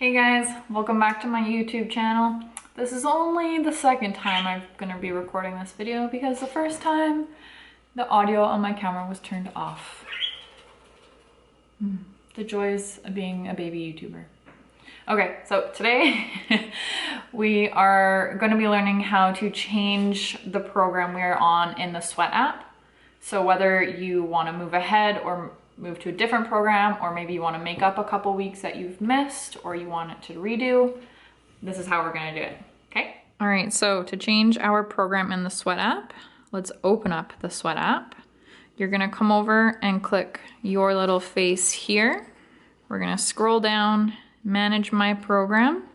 Hey guys, welcome back to my YouTube channel. This is only the second time I'm gonna be recording this video because the first time the audio on my camera was turned off. The joys of being a baby YouTuber. Okay, so today we are going to be learning how to change the program we are on in the sweatapp. So whether you want to move ahead or move to a different program, or maybe you want to make up a couple weeks that you've missed, or you want it to redo, this is how we're going to do it. Okay? All right, so to change our program in the sweatapp, let's open up the sweatapp. You're going to come over and click your little face here. We're going to scroll down, manage my program.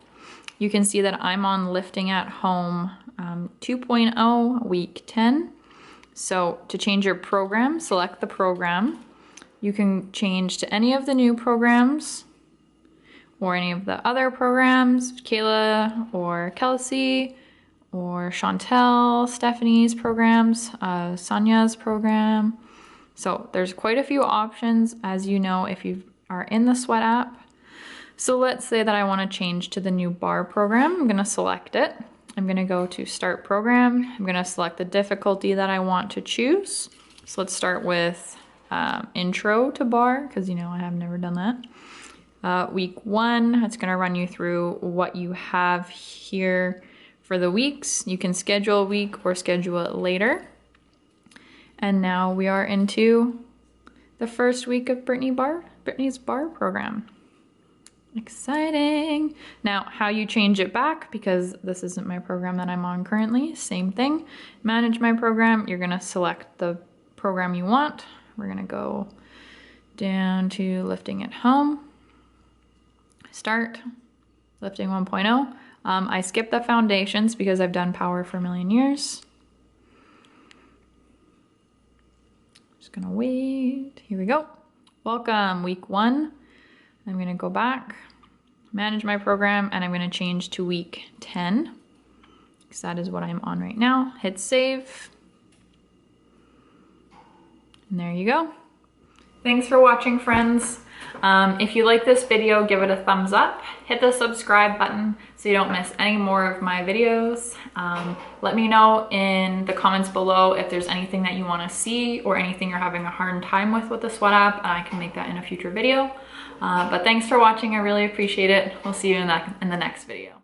You can see that I'm on lifting at home 2.0 week 10. So to change your program, select the program. You can change to any of the new programs or any of the other programs, Kayla or Kelsey or Chontel, Stephanie's programs, Sonya's program. So there's quite a few options, as you know, if you are in the sweatapp. So let's say that I want to change to the new bar program. I'm going to select it. I'm going to go to start program. I'm going to select the difficulty that I want to choose. So let's start with intro to bar, because you know I have never done that. Week 1, it's going to run you through what you have here for the weeks. You can schedule a week or schedule it later. And now we are into the first week of Britany's bar program. Exciting. Now, how you change it back, because this isn't my program that I'm on currently, same thing. Manage my program. You're going to select the program you want. We're going to go down to lifting at home. Start lifting 1.0. I skipped the foundations because I've done power for a million years. Just gonna wait. Here we go. Welcome, week 1. I'm gonna go back, manage my program, and I'm gonna change to week 10 because that is what I'm on right now. Hit save. And there you go. Thanks for watching, friends. If you like this video, give it a thumbs up. Hit the subscribe button so you don't miss any more of my videos. Let me know in the comments below if there's anything that you want to see or anything you're having a hard time with the sweatapp, and I can make that in a future video. But thanks for watching. I really appreciate it. We'll see you in the next video.